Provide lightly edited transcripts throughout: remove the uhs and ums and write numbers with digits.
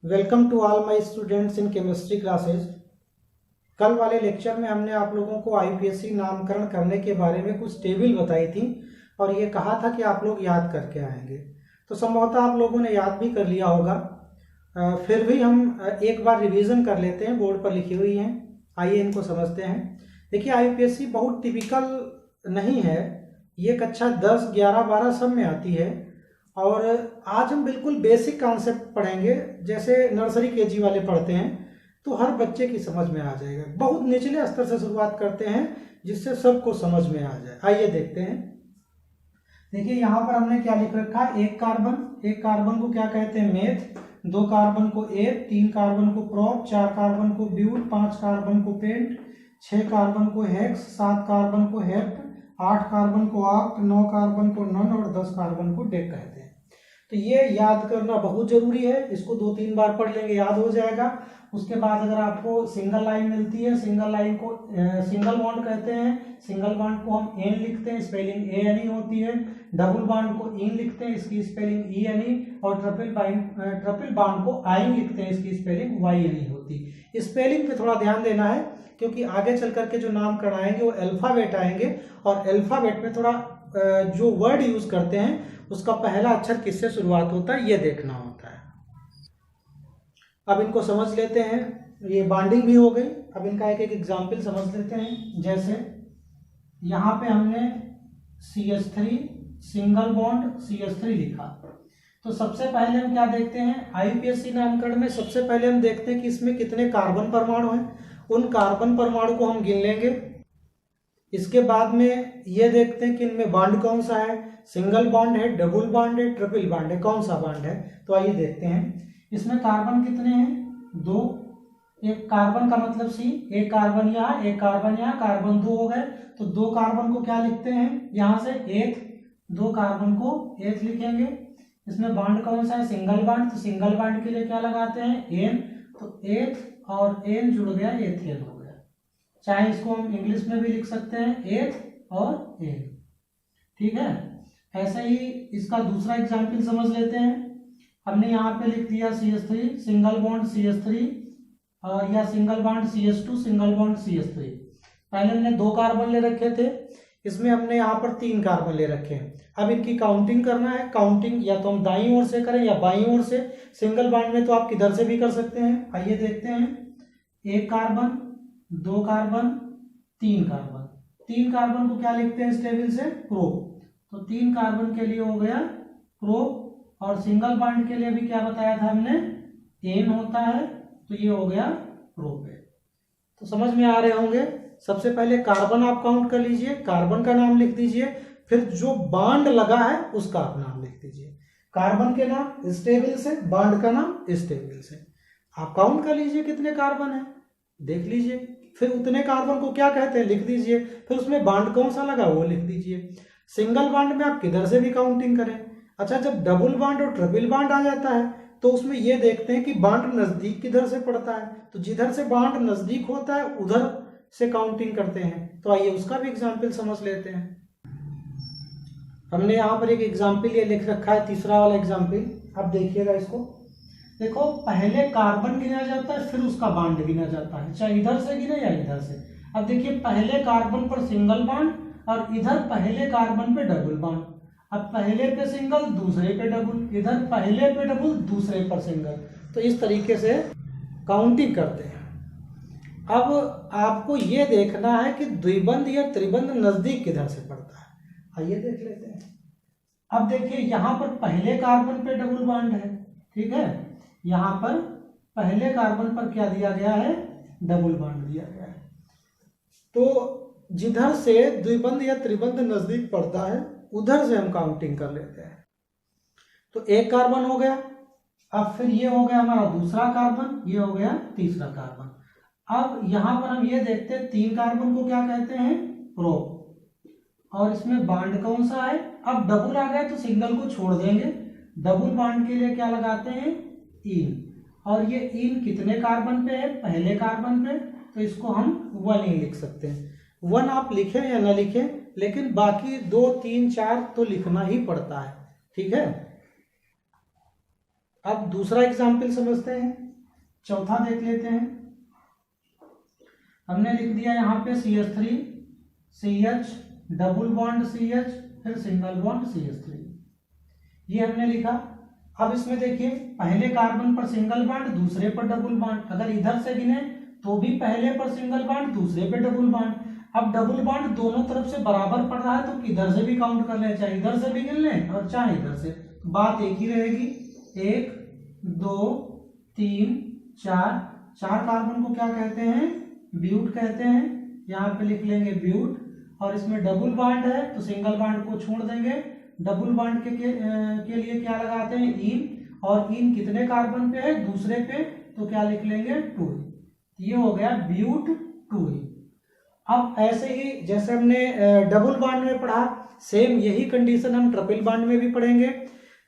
Welcome to all my students in chemistry classes. कल वाले lecture में हमने आप लोगों को आईपीएससी नामकरण करने के बारे में कुछ टेबल बताई थी और ये कहा था कि आप लोग याद करके आएंगे। तो संभवतः आप लोगों ने याद भी कर लिया होगा। फिर भी हम एक बार रिवीजन कर लेते हैं, बोर्ड पर लिखी हुई हैं। आइए इनको समझते हैं। देखिए, आईपीएससी बहुत टिपिकल नहीं है, ये कक्षा 10, 11, 12 सब में आती है। और आज हम बिल्कुल बेसिक कॉन्सेप्ट पढ़ेंगे, जैसे नर्सरी केजी वाले पढ़ते हैं, तो हर बच्चे की समझ में आ जाएगा। बहुत निचले स्तर से शुरुआत करते हैं जिससे सबको समझ में आ जाए। आइए देखते हैं। देखिए, यहाँ पर हमने क्या लिख रखा है, एक कार्बन को क्या कहते हैं, मेथ। 2 कार्बन को एथ, 3 कार्बन को प्रोप, 4 कार्बन को ब्यूट, 5 कार्बन को पेंट, 6 कार्बन को हेक्स, 7 कार्बन को हेप्ट, 8 कार्बन को ऑक्ट, 9 कार्बन को नन और 10 कार्बन को डेक कहते हैं। तो ये याद करना बहुत जरूरी है, इसको 2-3 बार पढ़ लेंगे, याद हो जाएगा। उसके बाद अगर आपको सिंगल लाइन मिलती है, सिंगल लाइन को सिंगल बॉन्ड कहते हैं। सिंगल बॉन्ड को हम एन लिखते हैं, स्पेलिंग ए एन ई होती है। डबल बॉन्ड को इन लिखते हैं, इसकी स्पेलिंग ई एन ई। और ट्रिपल बॉन्ड को आइन लिखते हैं, इसकी स्पेलिंग वाई एन ई होती है। स्पेलिंग पे थोड़ा ध्यान देना है, क्योंकि आगे चल करके जो नामकरण आएंगे वो अल्फाबेट आएंगे, और अल्फाबेट में थोड़ा जो वर्ड यूज करते हैं उसका पहला अक्षर किससे शुरुआत होता है ये देखना होता है। अब इनको समझ लेते हैं। ये बॉन्डिंग भी हो गई। अब इनका एक एक एग्जाम्पल समझ लेते हैं। जैसे यहाँ पे हमने CH3 सिंगल बॉन्ड CH3 लिखा, तो सबसे पहले हम क्या देखते हैं, आईपीएससी नामकरण में सबसे पहले हम देखते हैं कि इसमें कितने कार्बन परमाणु हैं। उन कार्बन परमाणु को हम गिन लेंगे। इसके बाद में ये देखते हैं कि इनमें बॉन्ड कौन सा है, सिंगल बॉन्ड है, डबल बॉन्ड है, ट्रिपल बॉन्ड है, कौन सा बॉन्ड है। तो आइए देखते हैं। इसमें कार्बन कितने हैं, 2। एक कार्बन का मतलब C, एक कार्बन यहाँ, एक कार्बन यहाँ, कार्बन 2 हो गए। तो 2 कार्बन को क्या लिखते हैं, यहाँ से एथ, 2 कार्बन को एथ लिखेंगे। इसमें बॉन्ड कौन सा है, सिंगल बॉन्ड। तो सिंगल बॉन्ड के लिए क्या लगाते हैं, एन। तो एथ और एन जुड़ गया, एथेन हो गया। चाहे इसको हम इंग्लिश में भी लिख सकते हैं, एथ और एन। ठीक है। ऐसे ही इसका दूसरा एग्जाम्पल समझ लेते हैं। हमने यहाँ पे लिख दिया CH3 सिंगल बॉन्ड CH3, और या single bond CH2 single bond CH3। पहले हमने 2 कार्बन ले रखे थे, इसमें हमने यहाँ पर 3 कार्बन ले रखे हैं। अब इनकी काउंटिंग करना है। काउंटिंग या तो हम दाईं ओर से करें या बाईं ओर से। सिंगल बॉन्ड में तो आप किधर से भी कर सकते हैं। आइए देखते हैं। 1 कार्बन, 2 कार्बन, 3 कार्बन। 3 कार्बन को क्या लिखते हैं इस टेबल से, प्रोप। तो 3 कार्बन के लिए हो गया प्रोप। और सिंगल बॉन्ड के लिए भी क्या बताया था हमने, एन होता है। तो ये हो गया प्रोपेट। तो समझ में आ रहे होंगे। सबसे पहले कार्बन आप काउंट कर लीजिए, कार्बन का नाम लिख दीजिए, फिर जो बॉन्ड लगा है उसका आप नाम लिख दीजिए। कार्बन के नाम इस टेबल से, बॉन्ड का नाम इस टेबल से। आप काउंट कर लीजिए कितने कार्बन है, देख लीजिए। फिर उतने कार्बन को क्या कहते हैं लिख दीजिए। फिर उसमें बॉन्ड कौन सा लगा वो लिख दीजिए। सिंगल बॉन्ड में आप किधर से भी काउंटिंग करें। अच्छा, जब डबल बॉन्ड और ट्रिपल बॉन्ड आ जाता है तो उसमें ये देखते हैं कि बॉन्ड नजदीक किधर से पड़ता है। तो जिधर से बॉन्ड नजदीक होता है उधर से काउंटिंग करते हैं। तो आइए उसका भी एग्जाम्पल समझ लेते हैं। हमने यहाँ पर एक एग्जाम्पल ये लिख रखा है, तीसरा वाला एग्जाम्पल। अब देखिएगा इसको। देखो, पहले कार्बन गिना जाता है, फिर उसका बॉन्ड गिना जाता है, चाहे इधर से गिने या इधर से। अब देखिए, पहले कार्बन पर सिंगल बॉन्ड और इधर पहले कार्बन पे डबल बॉन्ड। अब पहले पे सिंगल, दूसरे पे डबल, इधर पहले पे डबल, दूसरे पर सिंगल। तो इस तरीके से काउंटिंग करते हैं। अब आपको ये देखना है कि द्विबंध या त्रिबंध नजदीक किधर से पड़ता है। आइए देख लेते हैं। अब देखिए, यहाँ पर पहले कार्बन पे डबल बॉन्ड है, ठीक है। यहाँ पर पहले कार्बन पर क्या दिया गया है, डबल बॉन्ड दिया गया है। तो जिधर से द्विबंध या त्रिबंध नजदीक पड़ता है उधर से हम काउंटिंग कर लेते हैं। तो 1 कार्बन हो गया। अब फिर ये हो गया हमारा दूसरा कार्बन, ये हो गया तीसरा कार्बन। अब यहां पर हम ये देखते हैं 3 कार्बन को क्या कहते हैं, प्रोप। और इसमें बॉन्ड कौन सा है, अब डबल आ गया तो सिंगल को छोड़ देंगे। डबल बॉन्ड के लिए क्या लगाते हैं, इन। और ये इन कितने कार्बन पे है, पहले कार्बन पे। तो इसको हम 1 ही लिख सकते हैं। 1 आप लिखें या ना लिखें, लेकिन बाकी 2, 3, 4 तो लिखना ही पड़ता है, ठीक है। अब दूसरा एग्जाम्पल समझते हैं, चौथा देख लेते हैं। हमने लिख दिया यहाँ पे CH3 CH double bond CH फिर सिंगल बॉन्ड CH3, ये हमने लिखा। अब इसमें देखिए पहले कार्बन पर सिंगल बॉन्ड, दूसरे पर डबल बॉन्ड, अगर इधर से गिने तो भी पहले पर सिंगल बॉन्ड, दूसरे पे डबल बॉन्ड। अब डबल बॉन्ड दोनों तरफ से बराबर पड़ रहा है तो इधर से भी काउंट कर लें, चाहे इधर से भी गिन लें और चाहे इधर से, बात एक ही रहेगी। 1 2 3 4, 4 कार्बन को क्या कहते हैं, ब्यूट कहते हैं। यहाँ पे लिख लेंगे ब्यूट, और इसमें डबल बॉन्ड है तो सिंगल बॉन्ड को छोड़ देंगे। डबल बॉन्ड के लिए क्या लगाते हैं, इन, और इन कितने कार्बन पे है, दूसरे पे, तो क्या लिख लेंगे 2। ये हो गया ब्यूट 2। अब ऐसे ही जैसे हमने डबल बॉन्ड में पढ़ा, सेम यही कंडीशन हम ट्रिपल बॉन्ड में भी पढ़ेंगे।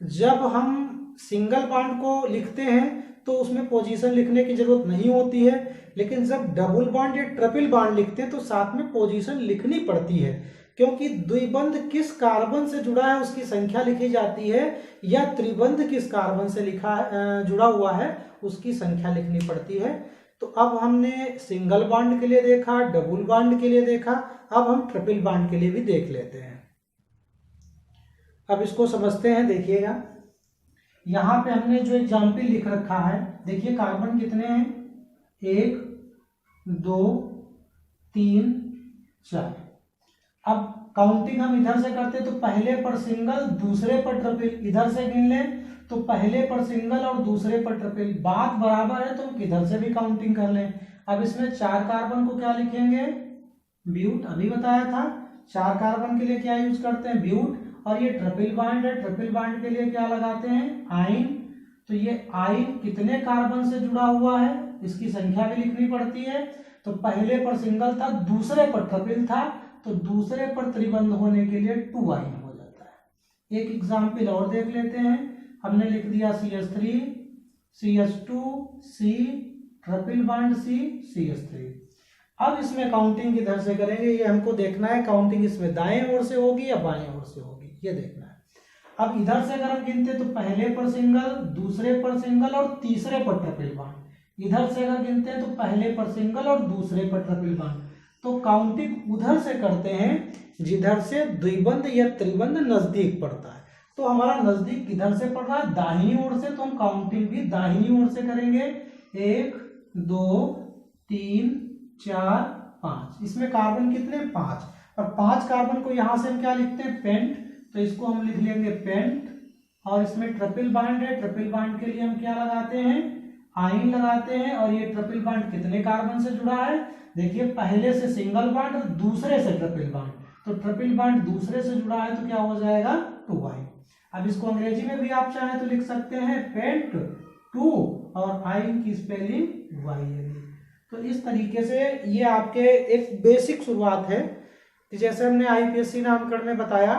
जब हम सिंगल बॉन्ड को लिखते हैं तो उसमें पोजीशन लिखने की जरूरत नहीं होती है, लेकिन जब डबल बॉन्ड या ट्रिपल बॉन्ड लिखते हैं तो साथ में पोजीशन लिखनी पड़ती है, क्योंकि द्विबंध किस कार्बन से जुड़ा है उसकी संख्या लिखी जाती है, या त्रिबंध किस कार्बन से जुड़ा हुआ है उसकी संख्या लिखनी पड़ती है। तो अब हमने सिंगल बॉन्ड के लिए देखा, डबल बॉन्ड के लिए देखा, अब हम ट्रिपल बॉन्ड के लिए भी देख लेते हैं। अब इसको समझते हैं, देखिएगा यहाँ पे हमने जो एग्जाम्पल लिख रखा है, देखिए कार्बन कितने हैं, 1 2 3 4। अब काउंटिंग हम इधर से करते तो पहले पर सिंगल दूसरे पर ट्रिपल, इधर से गिन लें तो पहले पर सिंगल और दूसरे पर ट्रिपल, बात बराबर है तो हम किधर से भी काउंटिंग कर लें। अब इसमें 4 कार्बन को क्या लिखेंगे, ब्यूट, अभी बताया था 4 कार्बन के लिए क्या यूज करते हैं, ब्यूट, और ये ट्रिपल बॉन्ड है, ट्रिपल बॉन्ड के लिए क्या लगाते हैं, आइन। तो ये आइन कितने कार्बन से जुड़ा हुआ है इसकी संख्या भी लिखनी पड़ती है। तो पहले पर सिंगल था, दूसरे पर ट्रिपल था, तो दूसरे पर त्रिबंध होने के लिए 2 आइन हो जाता है। एक एग्जाम्पल और देख लेते हैं, हमने लिख दिया CH3 CH2 C triple bond C CH3। अब इसमें काउंटिंग किधर से करेंगे ये हमको देखना है, काउंटिंग इसमें दाएं ओर से होगी या बाएं ओर से होगी ये देखना है। अब इधर से अगर हम गिनते तो पहले पर सिंगल, दूसरे पर सिंगल और तीसरे पर ट्रिपल बॉन्ड। इधर से अगर गिनते हैं तो पहले पर सिंगल और दूसरे पर ट्रिपल बॉन्ड। तो काउंटिंग उधर से करते हैं जिधर से द्विबंध या त्रिबंध नजदीक पड़ता है। तो हमारा नजदीक किधर से पड़ रहा है, दाहिनी ओर से, तो हम काउंटिंग भी दाहिनी ओर से करेंगे। 1 2 3 4 5। इसमें कार्बन कितने, 5, और 5 कार्बन को यहां से हम क्या लिखते हैं, पेंट, तो इसको हम लिख लेंगे पेंट। और इसमें ट्रिपल बॉन्ड है, ट्रिपल बॉन्ड के लिए हम क्या लगाते हैं, आइन लगाते हैं। और ये ट्रिपल बॉन्ड कितने कार्बन से जुड़ा है, देखिए पहले से सिंगल बॉन्ड और दूसरे से ट्रिपल बॉन्ड, तो ट्रिपल बॉन्ड दूसरे से जुड़ा है तो क्या हो जाएगा 2 आइन। अब इसको अंग्रेजी में भी आप चाहें तो लिख सकते हैं पेंट 2 और आइन की स्पेलिंग वाई। तो इस तरीके से ये आपके एक बेसिक शुरुआत है कि जैसे हमने आईपीएससी नामकरण में बताया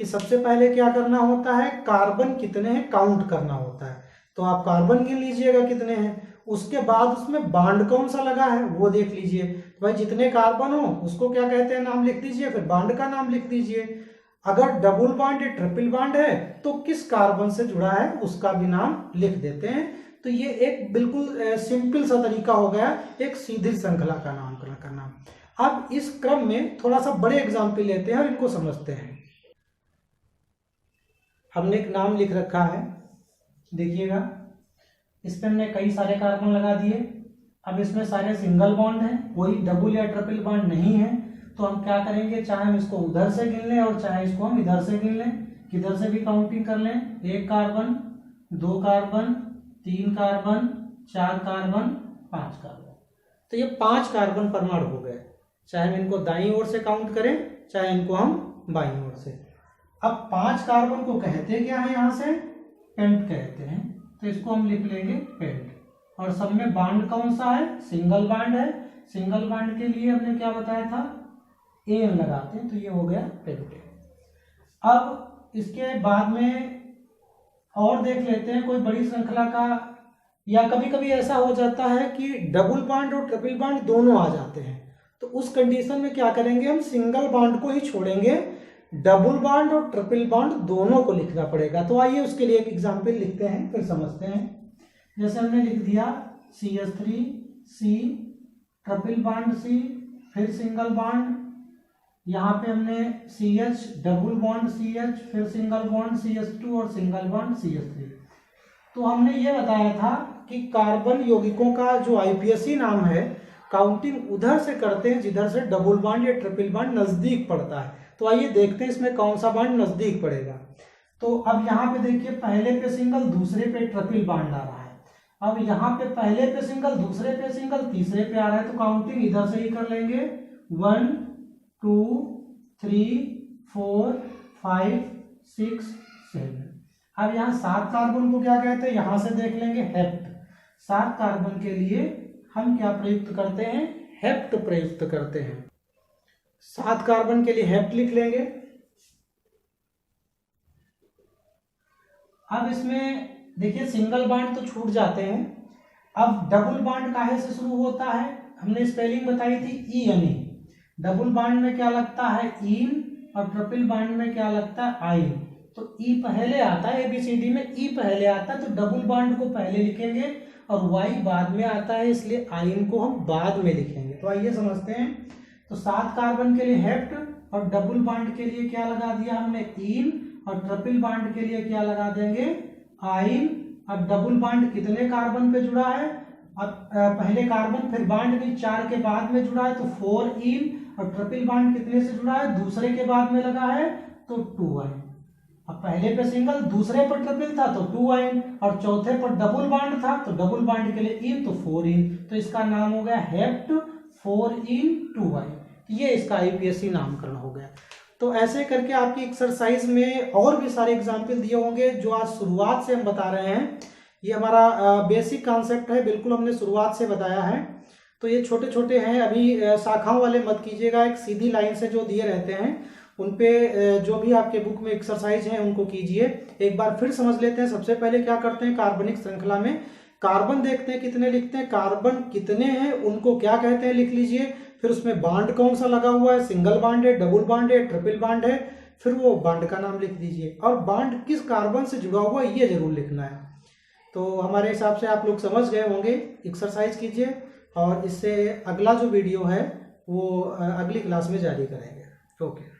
कि सबसे पहले क्या करना होता है, कार्बन कितने हैं काउंट करना होता है। तो आप कार्बन गिन लीजिएगा कितने हैं, उसके बाद उसमें बॉन्ड कौन सा लगा है वो देख लीजिए। तो भाई जितने कार्बन हो उसको क्या कहते हैं नाम लिख दीजिए, फिर बॉन्ड का नाम लिख दीजिए। अगर डबल बॉन्ड या ट्रिपल बॉन्ड है तो किस कार्बन से जुड़ा है उसका भी नाम लिख देते हैं। तो ये एक बिल्कुल सिंपल सा तरीका हो गया एक सीधी श्रृंखला का नामकरण करना। अब इस क्रम में थोड़ा सा बड़े एग्जाम्पल लेते हैं और इनको समझते हैं। हमने एक नाम लिख रखा है, देखिएगा इस पे हमने कई सारे कार्बन लगा दिए। अब इसमें सारे सिंगल बॉन्ड हैं, कोई डबल या ट्रिपल बॉन्ड नहीं है। तो हम क्या करेंगे, चाहे हम इसको उधर से गिन लें और चाहे इसको हम इधर से गिन लें, किधर से भी काउंटिंग कर लें। 1 carbon 2 carbon 3 carbon 4 carbon 5 carbon. तो ये 5 कार्बन परमाणु हो गए, चाहे हम इनको दाईं ओर से काउंट करें चाहे इनको हम बाईं ओर से। अब 5 कार्बन को कहते क्या है, यहां से पेंट कहते हैं, तो इसको हम लिख लेंगे पेंट। और सब में बॉन्ड कौन सा है, सिंगल बॉन्ड है। सिंगल बॉन्ड के लिए हमने क्या बताया था, एन लगाते हैं, तो ये हो गया पेंट। अब इसके बाद में और देख लेते हैं कोई बड़ी श्रृंखला का, या कभी कभी ऐसा हो जाता है कि डबल बॉन्ड और ट्रिपल बॉन्ड दोनों आ जाते हैं। तो उस कंडीशन में क्या करेंगे, हम सिंगल बॉन्ड को ही छोड़ेंगे, डबल बॉन्ड और ट्रिपल बॉन्ड दोनों को लिखना पड़ेगा। तो आइए उसके लिए एक एग्जाम्पल लिखते हैं, फिर समझते हैं। जैसे हमने लिख दिया CH3C ट्रिपल बॉन्ड C, फिर सिंगल बॉन्ड, यहाँ पे हमने CH डबल बॉन्ड CH, फिर सिंगल बॉन्ड CH2 और सिंगल बॉन्ड CH3। तो हमने ये बताया था कि कार्बन यौगिकों का जो आईपीएसी नाम है, काउंटिंग उधर से करते हैं जिधर से डबल बॉन्ड या ट्रिपल बॉन्ड नजदीक पड़ता है। तो आइए देखते हैं इसमें कौन सा बॉन्ड नजदीक पड़ेगा। तो अब यहाँ पे देखिए, पहले पे सिंगल, दूसरे पे ट्रिपल बॉन्ड आ रहा है। अब यहाँ पे पहले पे सिंगल, दूसरे पे सिंगल, तीसरे पे आ रहा है, तो काउंटिंग इधर से ही कर लेंगे। 1 2 3 4 5 6 7। अब यहाँ 7 कार्बन को क्या कहते हैं, यहां से देख लेंगे, हेप्ट। 7 कार्बन के लिए हम क्या प्रयुक्त करते हैं, हेप्ट प्रयुक्त करते हैं। 7 कार्बन के लिए हेप्ट लिख लेंगे। अब इसमें देखिए सिंगल बॉन्ड तो छूट जाते हैं। अब डबल बॉन्ड काहे से शुरू होता है, हमने स्पेलिंग बताई थी ENE। डबल बॉन्ड में क्या लगता है, इन, और ट्रिपल बॉन्ड में क्या लगता है, आइन। तो ई पहले आता है, ABCD में ई पहले आता है, तो डबल बॉन्ड को पहले लिखेंगे और वाई बाद में आता है, इसलिए आइन को हम बाद में लिखेंगे। तो आइए समझते हैं। तो 7 कार्बन के लिए हेप्ट, और डबल बॉन्ड के लिए क्या लगा दिया हमने, इन, और ट्रिपल बॉन्ड के लिए क्या लगा देंगे, आइन। अब डबल बॉन्ड कितने कार्बन पे जुड़ा है, अब पहले कार्बन फिर बॉन्ड भी 4 के बाद में जुड़ा है, तो 4 इन, और ट्रिपल बॉन्ड कितने से जुड़ा है, दूसरे के बाद में लगा है, तो 2 आइन। अब पहले पे सिंगल, दूसरे पर ट्रिपल था तो 2 आइन, और चौथे पर डबल बॉन्ड था तो डबल बॉन्ड के लिए इन, तो 4 इन। तो इसका नाम हो गया हेप्ट 4 इन 2 आइन। ये इसका आईपीएसी नामकरण हो गया। तो ऐसे करके आपकी एक्सरसाइज में और भी सारे एग्जाम्पल दिए होंगे जो आज शुरुआत से हम बता रहे हैं। ये हमारा बेसिक कॉन्सेप्ट है, बिल्कुल हमने शुरुआत से बताया है। तो ये छोटे छोटे हैं, अभी शाखाओं वाले मत कीजिएगा, एक सीधी लाइन से जो दिए रहते हैं उन पे जो भी आपके बुक में एक्सरसाइज हैं उनको कीजिए। एक बार फिर समझ लेते हैं। सबसे पहले क्या करते हैं, कार्बनिक श्रृंखला में कार्बन देखते हैं कितने लिखते हैं, कार्बन कितने हैं उनको क्या कहते हैं लिख लीजिए। फिर उसमें बॉन्ड कौन सा लगा हुआ है, सिंगल बॉन्ड है, डबल बॉन्ड है, ट्रिपल बॉन्ड है, फिर वो बॉन्ड का नाम लिख दीजिए, और बॉन्ड किस कार्बन से जुड़ा हुआ है ये जरूर लिखना है। तो हमारे हिसाब से आप लोग समझ गए होंगे। एक्सरसाइज कीजिए, और इससे अगला जो वीडियो है वो अगली क्लास में जारी करेंगे। ओके।